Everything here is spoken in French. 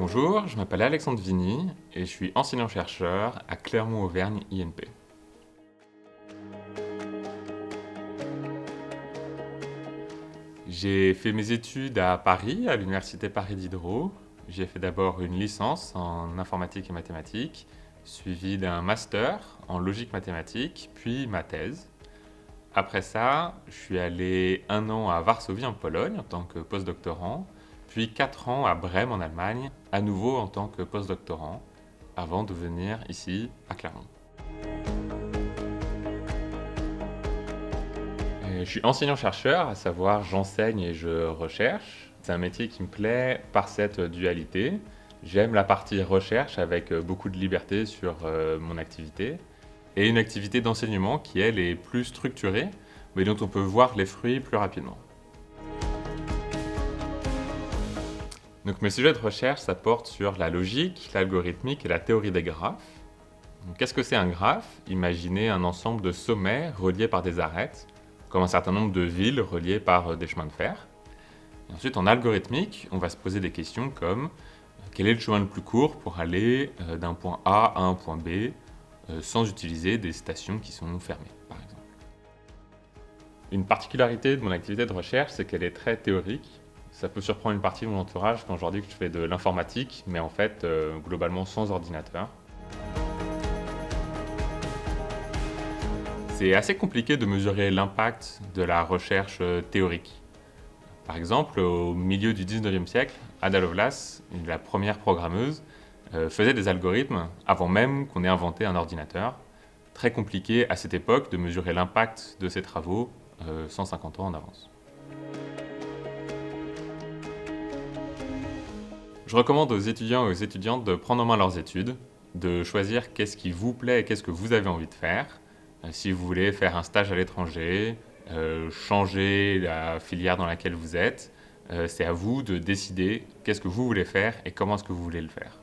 Bonjour, je m'appelle Alexandre Vigny et je suis enseignant-chercheur à Clermont-Auvergne INP. J'ai fait mes études à Paris, à l'université Paris Diderot. J'ai fait d'abord une licence en informatique et mathématiques, suivie d'un master en logique mathématique, puis ma thèse. Après ça, je suis allé 1 an à Varsovie en Pologne en tant que postdoctorant, puis 4 ans à Brême en Allemagne, à nouveau en tant que postdoctorant, avant de venir ici à Clermont. Je suis enseignant-chercheur, à savoir j'enseigne et je recherche. C'est un métier qui me plaît par cette dualité. J'aime la partie recherche avec beaucoup de liberté sur mon activité et une activité d'enseignement qui, elle, est plus structurée, mais dont on peut voir les fruits plus rapidement. Donc mes sujets de recherche, ça porte sur la logique, l'algorithmique et la théorie des graphes. Donc, qu'est-ce que c'est un graphe? Imaginez un ensemble de sommets reliés par des arêtes, comme un certain nombre de villes reliées par des chemins de fer. Et ensuite, en algorithmique, on va se poser des questions comme quel est le chemin le plus court pour aller d'un point A à un point B sans utiliser des stations qui sont fermées, par exemple. Une particularité de mon activité de recherche, c'est qu'elle est très théorique. Ça peut surprendre une partie de mon entourage quand je leur dis que je fais de l'informatique, mais en fait, globalement sans ordinateur. C'est assez compliqué de mesurer l'impact de la recherche théorique. Par exemple, au milieu du 19e siècle, Ada Lovelace, la première programmeuse, faisait des algorithmes avant même qu'on ait inventé un ordinateur. Très compliqué à cette époque de mesurer l'impact de ses travaux 150 ans en avance. Je recommande aux étudiants et aux étudiantes de prendre en main leurs études, de choisir qu'est-ce qui vous plaît et qu'est-ce que vous avez envie de faire. Si vous voulez faire un stage à l'étranger, changer la filière dans laquelle vous êtes, c'est à vous de décider qu'est-ce que vous voulez faire et comment est-ce que vous voulez le faire.